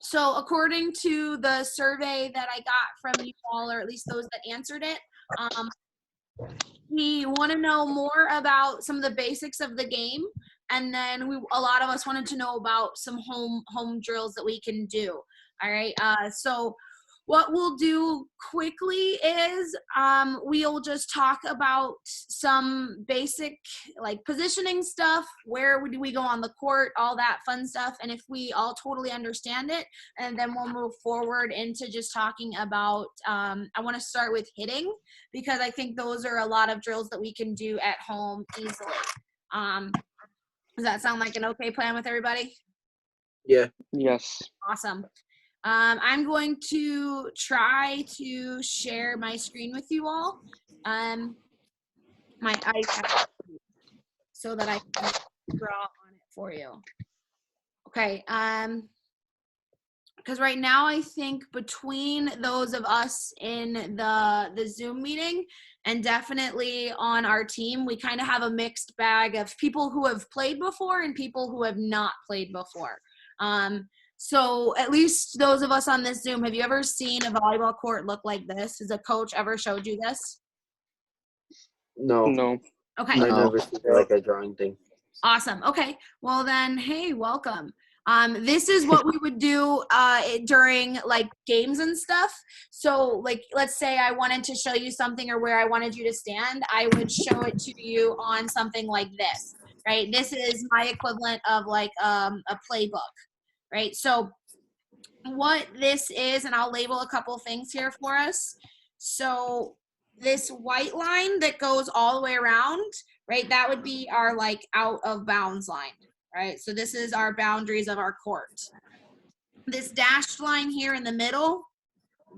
So according to the survey that I got from you all, or at least those that answered it, we want to know more about some of the basics of the game, and then a lot of us wanted to know about some home drills that we can do. All right. So what we'll do quickly is we'll just talk about some basic like positioning stuff, where do we go on the court, all that fun stuff, and if we all totally understand it, and then we'll move forward into just talking about I want to start with hitting, because I think those are a lot of drills that we can do at home easily. Does that sound like an okay plan with everybody? Yeah. Yes. Awesome. I'm going to try to share my screen with you all. My iPad, so that I can draw on it for you. Okay. Because right now I think between those of us in the Zoom meeting and definitely on our team, we kind of have a mixed bag of people who have played before and people who have not played before. So at least those of us on this Zoom, have you ever seen a volleyball court look like this? Has a coach ever showed you this? No. No. Okay. I never see like a drawing thing. Awesome. Okay. Well then, hey, welcome. This is what we would do during like games and stuff. So like, let's say I wanted to show you something or where I wanted you to stand, I would show it to you on something like this, right? This is my equivalent of like a playbook, right? So what this is, and I'll label a couple things here for us. So this white line that goes all the way around, right? That would be our like out of bounds line, right? So this is our boundaries of our court. This dashed line here in the middle,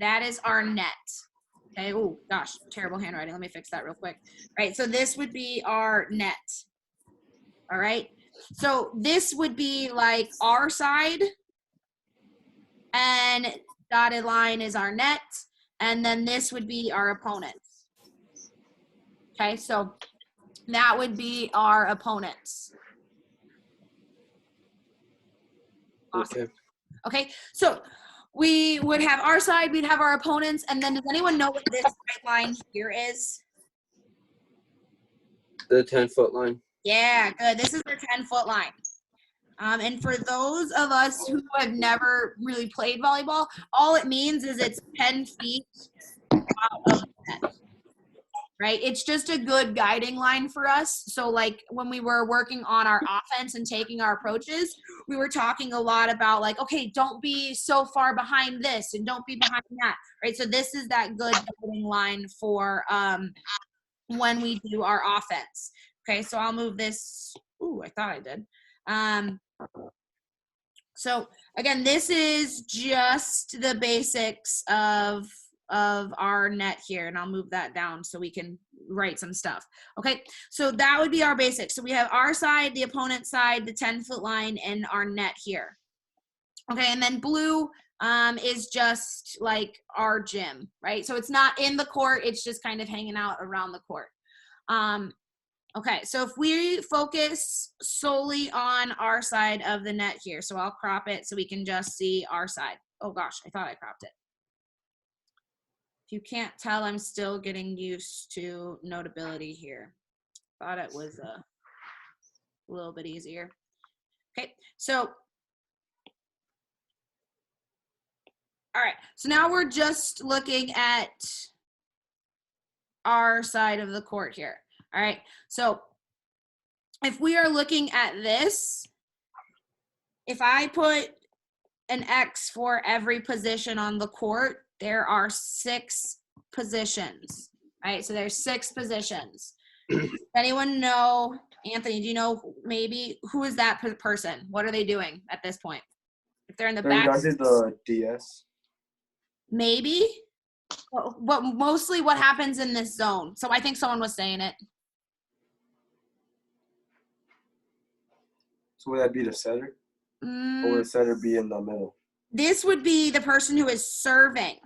that is our net. Okay, oh gosh, terrible handwriting. Let me fix that real quick. Right, so this would be our net. All right, so this would be like our side, and dotted line is our net, and then this would be our opponents. Okay, so that would be our opponents. Awesome. Okay, so we would have our side, we'd have our opponents, and then does anyone know what this right line here is? The 10-foot line. Yeah, good. This is the 10-foot line. And for those of us who have never really played volleyball, all it means is it's 10 feet out of the net, right? It's just a good guiding line for us. So like when we were working on our offense and taking our approaches, we were talking a lot about like, okay, don't be so far behind this and don't be behind that, right? So this is that good guiding line for when we do our offense. Okay, so I'll move this. Ooh, I thought I did. So again, this is just the basics of our net here, and I'll move that down so we can write some stuff. Okay, so that would be our basics. So we have our side, the opponent side, the 10-foot line, and our net here. Okay, and then blue is just like our gym, right? So it's not in the court, it's just kind of hanging out around the court. Okay, so if we focus solely on our side of the net here, so I'll crop it so we can just see our side. Oh gosh, I thought I cropped it. If you can't tell, I'm still getting used to Notability here. Thought it was a little bit easier. Okay, so, all right, so now we're just looking at our side of the court here. All right, so if we are looking at this, if I put an X for every position on the court, there are 6 positions, right? So there's 6 positions. Does anyone know, Anthony, do you know maybe who is that person? What are they doing at this point? If they're in the back. Guarded the DS. Maybe. What mostly what happens in this zone? So I think someone was saying it. So would that be the setter? Or would the setter be in the middle? This would be the person who is serving.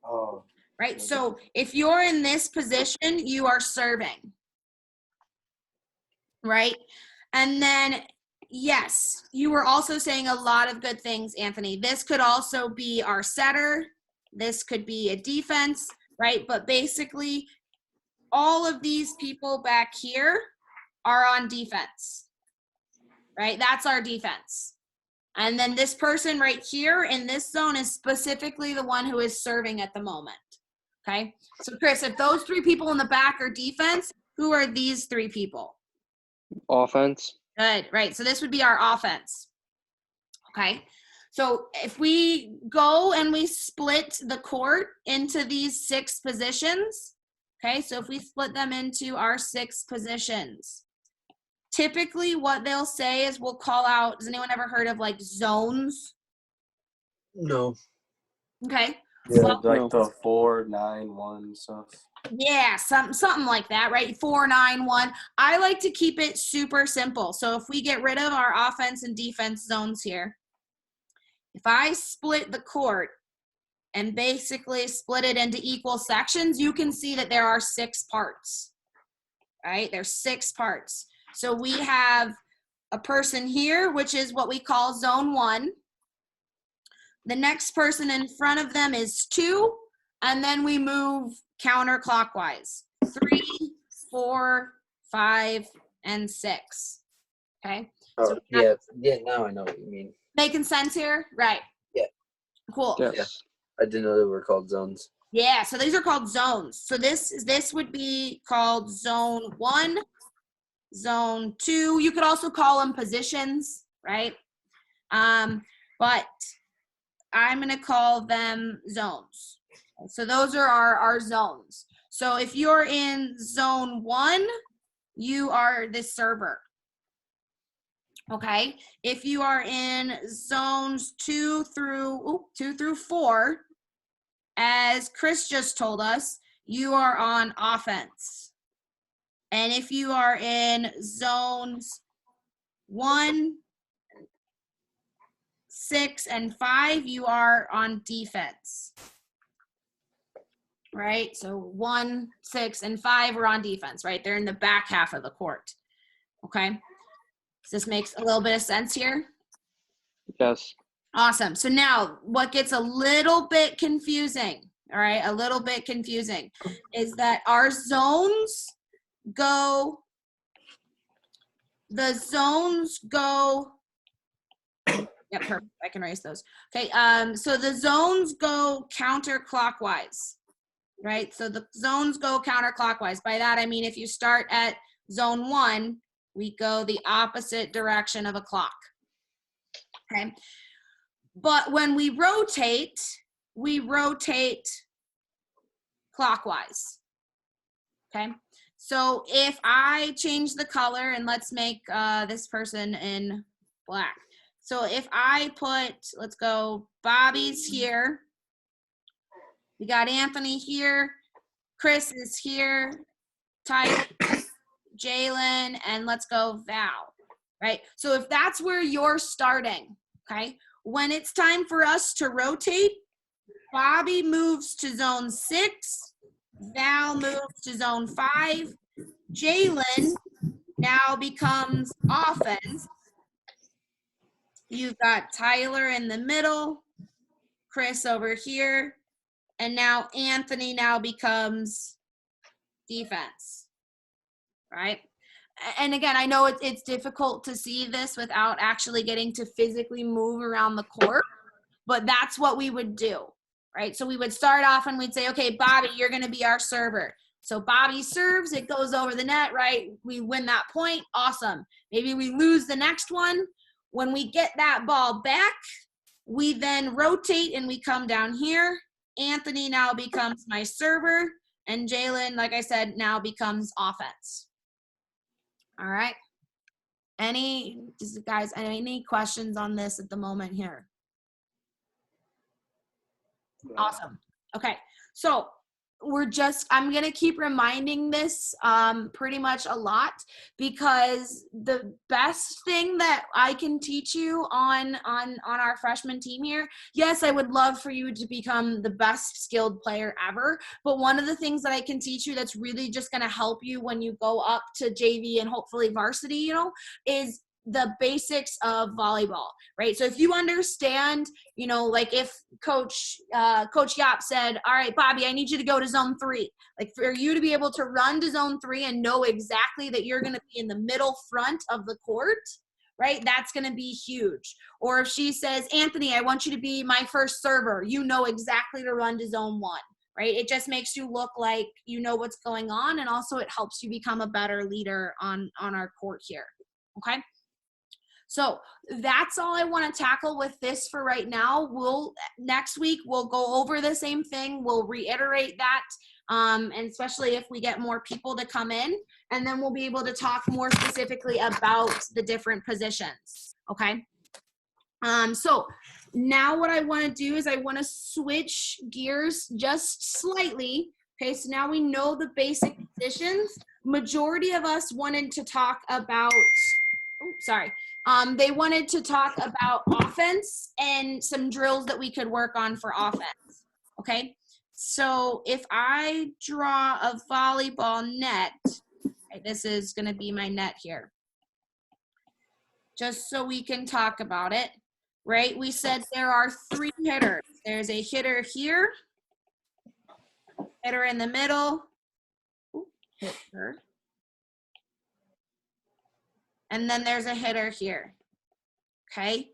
Oh. Right? So if you're in this position, you are serving. Right? And then Yes, you were also saying a lot of good things, Anthony. This could also be our setter. This could be a defense, right? But basically, all of these people back here are on defense, right? That's our defense. And then this person right here in this zone is specifically the one who is serving at the moment, okay? So, Chris, if those three people in the back are defense, who are these three people? Offense. Good, right. So this would be our offense. Okay. So if we go and we split the court into these 6 positions, okay, so if we split them into our 6 positions, typically what they'll say is we'll call out, has anyone ever heard of like zones? No. Okay. Yeah, Well, like the 4-9-1 stuff. yeah, something like that, right? 4-9-1. I like to keep it super simple. So if we get rid of our offense and defense zones here, if I split the court and basically split it into equal sections, you can see that there are 6 parts, right? There's 6 parts. So we have a person here, which is what we call zone 1. The next person in front of them is 2, and then we move counterclockwise. 3, 4, 5, and 6. Okay. Oh, So yeah. Yeah, now I know what you mean. making sense here? Right. Yeah. Cool. Yes. Yeah. I didn't know they were called zones. Yeah, so these are called zones. So this would be called zone 1, zone 2. You could also call them positions, right? But I'm going to call them zones. So those are our zones. So if you're in zone 1, you are the server. Okay. If you are in zones 2 through 4, as Chris just told us, you are on offense. And if you are in zones 1, 6, and 5, you are on defense. Right? So 1, 6, and 5 are on defense, right? They're in the back half of the court. Okay? Does this make a little bit of sense here? Yes. Awesome. So now what gets a little bit confusing, all right, a little bit confusing, is that our zones go, yep, perfect. I can erase those. Okay, so the zones go counterclockwise, right? So the zones go counterclockwise. By that, I mean if you start at zone 1, we go the opposite direction of a clock, okay? But when we rotate clockwise, okay? So if I change the color, and let's make this person in black. So if I put, let's go, Bobby's here. We got Anthony here. Chris is here. Tyler, Jalen, and let's go Val, right? So if that's where you're starting, okay? When it's time for us to rotate, Bobby moves to zone 6. Val moves to zone 5. Jalen now becomes offense. You've got Tyler in the middle, Chris over here, and now Anthony now becomes defense, right? And again, I know it's difficult to see this without actually getting to physically move around the court, but that's what we would do, right? So we would start off and we'd say, okay, Bobby, you're going to be our server. So Bobby serves, it goes over the net, right? We win that point, awesome. Maybe we lose the next one. When we get that ball back, we then rotate and we come down here. Anthony now becomes my server, and Jalen, like I said, now becomes offense. All right. Any questions on this at the moment here? Awesome. Okay. So I'm going to keep reminding this pretty much a lot, because the best thing that I can teach you on our freshman team here, yes, I would love for you to become the best skilled player ever. But one of the things that I can teach you that's really just going to help you when you go up to JV and hopefully varsity, is the basics of volleyball, right? So if you understand, you know, like if Coach Yap said, all right, Bobby, I need you to go to zone 3. Like for you to be able to run to zone 3 and know exactly that you're going to be in the middle front of the court, right? That's going to be huge. Or if she says, Anthony, I want you to be my first server, you know exactly to run to zone 1, right? It just makes you look like you know what's going on, and also it helps you become a better leader on our court here, okay? So that's all I want to tackle with this for right now. Next week, we'll go over the same thing. We'll reiterate that, and especially if we get more people to come in, and then we'll be able to talk more specifically about the different positions, okay? So now what I want to do is I want to switch gears just slightly. Okay, so now we know the basic positions. Majority of us wanted to talk about, they wanted to talk about offense and some drills that we could work on for offense, okay? So if I draw a volleyball net, okay, this is going to be my net here, just so we can talk about it, right? We said there are 3 hitters. There's a hitter here, hitter in the middle, hitter, and then there's a hitter here, okay?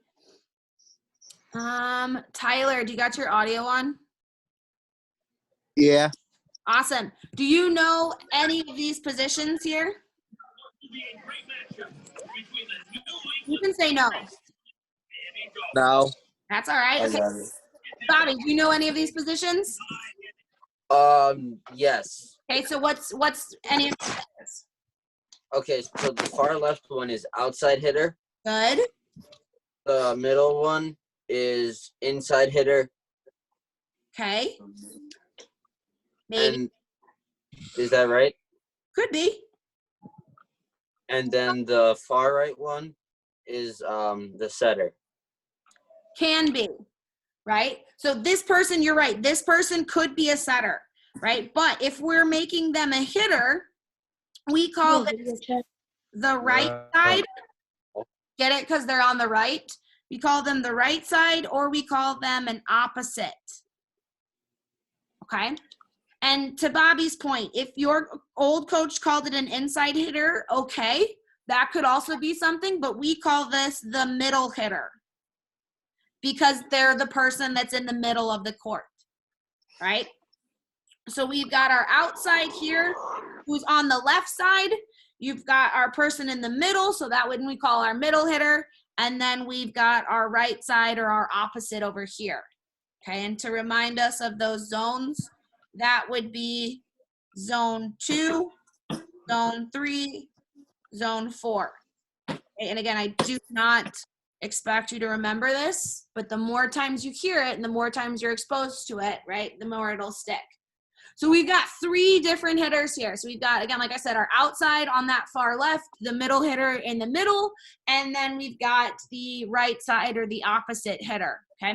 Tyler, do you got your audio on? Yeah. Awesome. Do you know any of these positions here? You can say no. No. That's all right. I Okay. got it. Bobby, do you know any of these positions? Yes. Okay, so what's any of these? Okay, so the far left one is outside hitter. Good. The middle one is inside hitter. Okay. Maybe. And is that right? Could be. And then the far right one is the setter. Can be. Right? So this person, you're right, this person could be a setter, right? But if we're making them a hitter, we call this the right side. Get it? Because they're on the right. We call them the right side, or we call them an opposite. Okay? And to Bobby's point, if your old coach called it an inside hitter, okay, that could also be something, but we call this the middle hitter because they're the person that's in the middle of the court, right? So we've got our outside here who's on the left side. You've got our person in the middle, so that would we call our middle hitter. And then we've got our right side or our opposite over here. Okay, and to remind us of those zones, that would be zone 2, zone 3, zone 4. Okay, and again, I do not expect you to remember this, but the more times you hear it and the more times you're exposed to it, right, the more it'll stick. So we've got 3 different hitters here. So we've got, again, like I said, our outside on that far left, the middle hitter in the middle, and then we've got the right side or the opposite hitter, okay?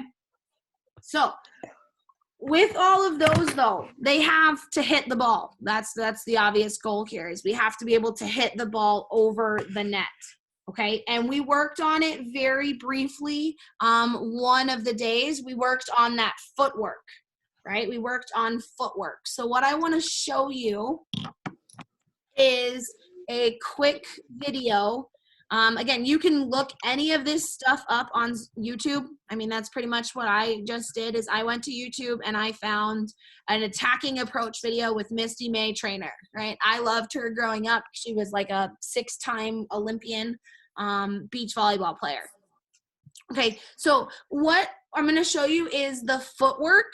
So with all of those, though, they have to hit the ball. That's the obvious goal here is we have to be able to hit the ball over the net, okay? And we worked on it very briefly. One of the days we worked on that footwork, right? We worked on footwork. So what I want to show you is a quick video. Again, you can look any of this stuff up on YouTube. I mean, that's pretty much what I just did is I went to YouTube and I found an attacking approach video with Misty May Trainer, right? I loved her growing up. She was like a 6-time Olympian beach volleyball player. Okay, so what I'm going to show you is the footwork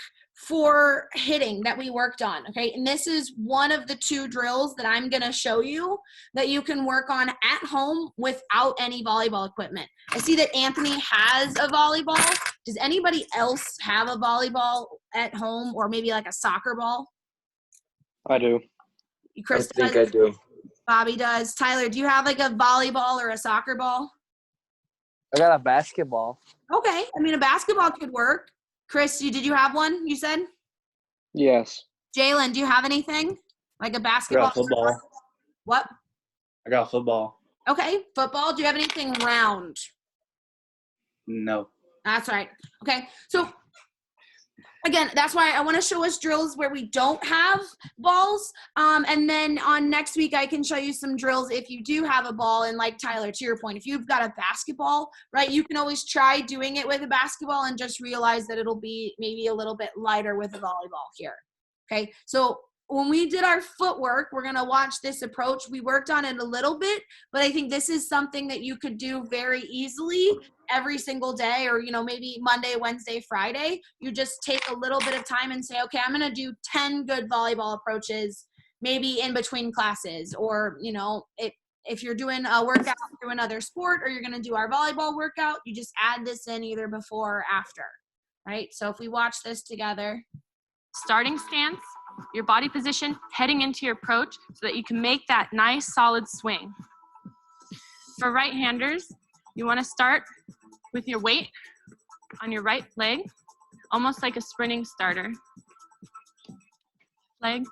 for hitting that we worked on, okay? And this is one of the 2 drills that I'm going to show you that you can work on at home without any volleyball equipment. I see that Anthony has a volleyball. Does anybody else have a volleyball at home or maybe like a soccer ball? I do. Chris I think does. I do. Bobby does. Tyler, do you have like a volleyball or a soccer ball? I got a basketball. Okay, I mean a basketball could work. Chris, did you have one, you said? Yes. Jalen, do you have anything? Like a I basketball? got football. What? I got football. Okay, football. Do you have anything round? No. That's right. Okay, so again, that's why I want to show us drills where we don't have balls. And then on next week, I can show you some drills if you do have a ball. And like Tyler, to your point, if you've got a basketball, right, you can always try doing it with a basketball and just realize that it'll be maybe a little bit lighter with a volleyball here. Okay, so when we did our footwork, we're going to watch this approach. We worked on it a little bit, but I think this is something that you could do very easily every single day, or, you know, maybe Monday, Wednesday, Friday. You just take a little bit of time and say, okay, I'm going to do 10 good volleyball approaches, maybe in between classes, or, you know, if you're doing a workout through another sport, or you're going to do our volleyball workout, you just add this in either before or after, right? So if we watch this together. Starting stance, your body position, heading into your approach so that you can make that nice solid swing. For right-handers, you want to start with your weight on your right leg, almost like a sprinting starter. Leg,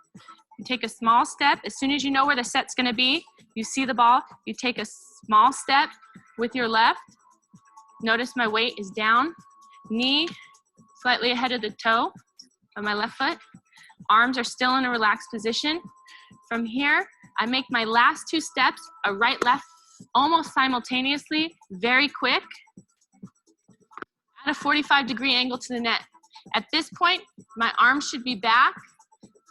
you take a small step. As soon as you know where the set's going to be, you see the ball, you take a small step with your left. Notice my weight is down, knee slightly ahead of the toe of my left foot. Arms are still in a relaxed position. From here, I make my last two steps, a right, left, almost simultaneously, very quick, at a 45-degree angle to the net. At this point, my arms should be back.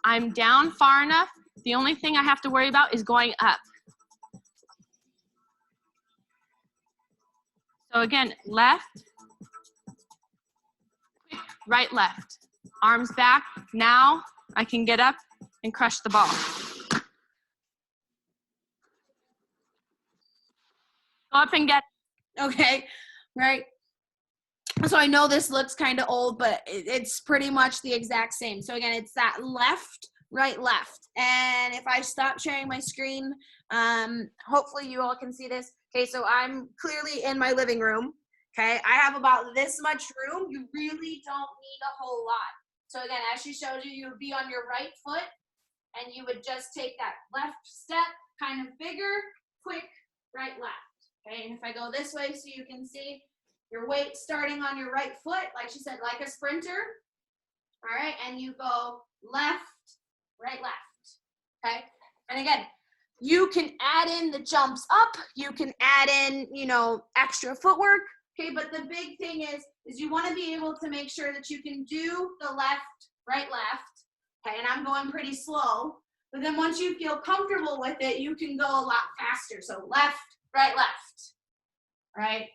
I'm down far enough. The only thing I have to worry about is going up. So again, left, quick, right, left. Arms back. Now I can get up and crush the ball. Go up and get it. Okay, right. So I know this looks kind of old, but it's pretty much the exact same. So again, it's that left, right, left. And if I stop sharing my screen, hopefully you all can see this. Okay, so I'm clearly in my living room. Okay, I have about this much room. You really don't need a whole lot. So again, as she showed you, you would be on your right foot, and you would just take that left step, kind of bigger, quick, right, left. Okay, and if I go this way so you can see your weight starting on your right foot, like she said, like a sprinter. All right, and you go left, right, left. Okay, and again, you can add in the jumps up. You can add in, you know, extra footwork. Okay, but the big thing is you want to be able to make sure that you can do the left, right, left. Okay, and I'm going pretty slow. But then once you feel comfortable with it, you can go a lot faster. So left, right, left. Right?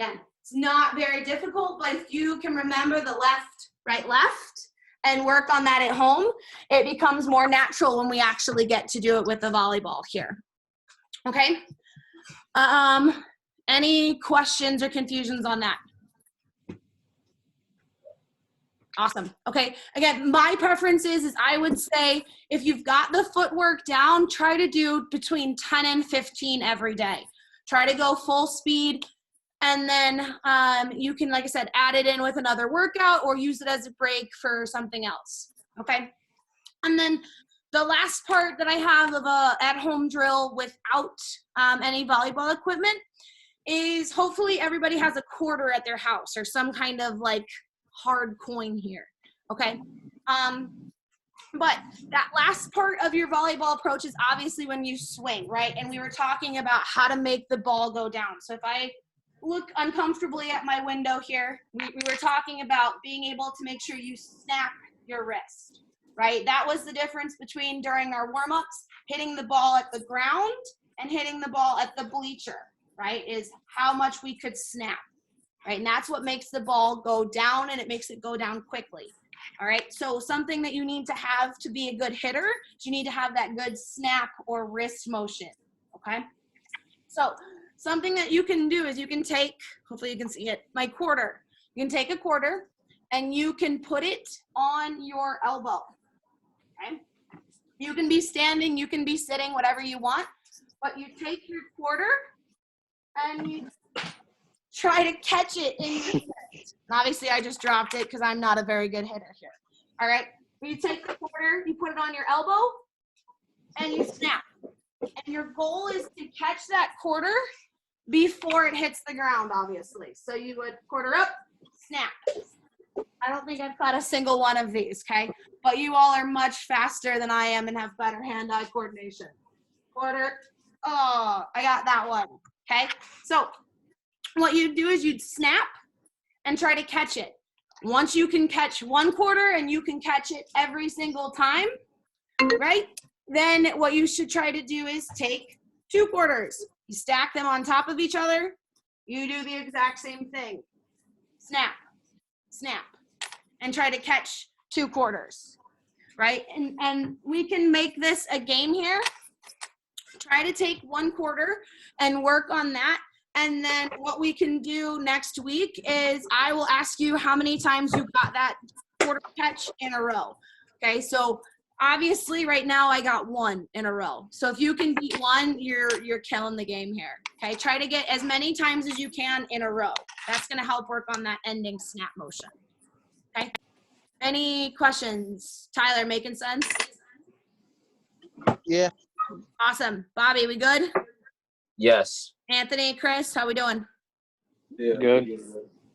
Again, it's not very difficult, but if you can remember the left, right, left, and work on that at home, it becomes more natural when we actually get to do it with the volleyball here. Okay? Any questions or confusions on that? Awesome. Okay. Again, my preference is I would say if you've got the footwork down, try to do between 10 and 15 every day. Try to go full speed. And then you can, like I said, add it in with another workout or use it as a break for something else. Okay. And then the last part that I have of a at-home drill without any volleyball equipment is hopefully everybody has a quarter at their house or some kind of like hard coin here, okay? But that last part of your volleyball approach is obviously when you swing, right? And we were talking about how to make the ball go down. So if I look uncomfortably at my window here, we were talking about being able to make sure you snap your wrist, right? That was the difference between during our warm-ups, hitting the ball at the ground and hitting the ball at the bleacher, right? Is how much we could snap, right? And that's what makes the ball go down, and it makes it go down quickly. All right, so something that you need to have to be a good hitter is you need to have that good snap or wrist motion, okay? So something that you can do is you can take, hopefully you can see it, my quarter. You can take a quarter and you can put it on your elbow, okay? You can be standing, you can be sitting, whatever you want, but you take your quarter and you try to catch it in your fist. And obviously I just dropped it because I'm not a very good hitter here. All right, you take the quarter, you put it on your elbow, and you snap. And your goal is to catch that quarter before it hits the ground, obviously. So you would quarter up, snap. I don't think I've caught a single one of these, okay? But you all are much faster than I am and have better hand-eye coordination. Quarter, oh, I got that one, okay? So what you'd do is you'd snap and try to catch it. Once you can catch one quarter and you can catch it every single time, right? Then what you should try to do is take 2 quarters. You stack them on top of each other. You do the exact same thing. Snap, snap, and try to catch 2 quarters, right? And we can make this a game here. Try to take 1 quarter and work on that. And then what we can do next week is I will ask you how many times you got that quarter catch in a row. Okay, so obviously right now I got 1 in a row. So if you can beat 1, you're killing the game here. Okay, try to get as many times as you can in a row. That's gonna help work on that ending snap motion. Okay, any questions? Tyler, making sense? Yeah. Awesome. Bobby, we good? Yes. Anthony, Chris, how we doing? Yeah. Good.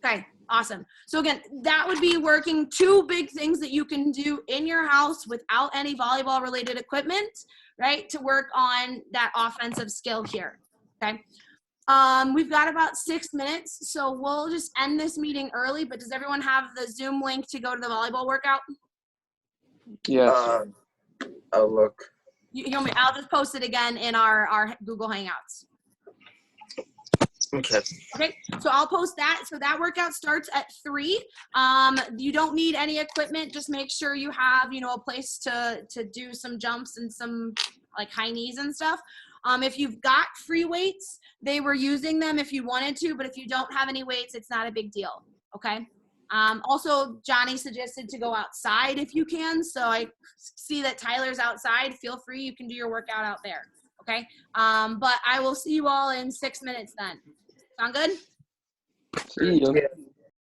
Okay, awesome. So again, that would be working 2 big things that you can do in your house without any volleyball related equipment, right? To work on that offensive skill here, okay? We've got about 6 minutes, so we'll just end this meeting early, but does everyone have the Zoom link to go to the volleyball workout? Yes. I'll look. I'll just post it again in our Google Hangouts. Okay. Okay, so I'll post that. So that workout starts at 3. You don't need any equipment. Just make sure you have, a place to do some jumps and some like high knees and stuff. If you've got free weights, they were using them if you wanted to, but if you don't have any weights, it's not a big deal. Okay. Also, Johnny suggested to go outside if you can. So I see that Tyler's outside. Feel free. You can do your workout out there. Okay. But I will see you all in 6 minutes then. Sound good? See ya. Yeah.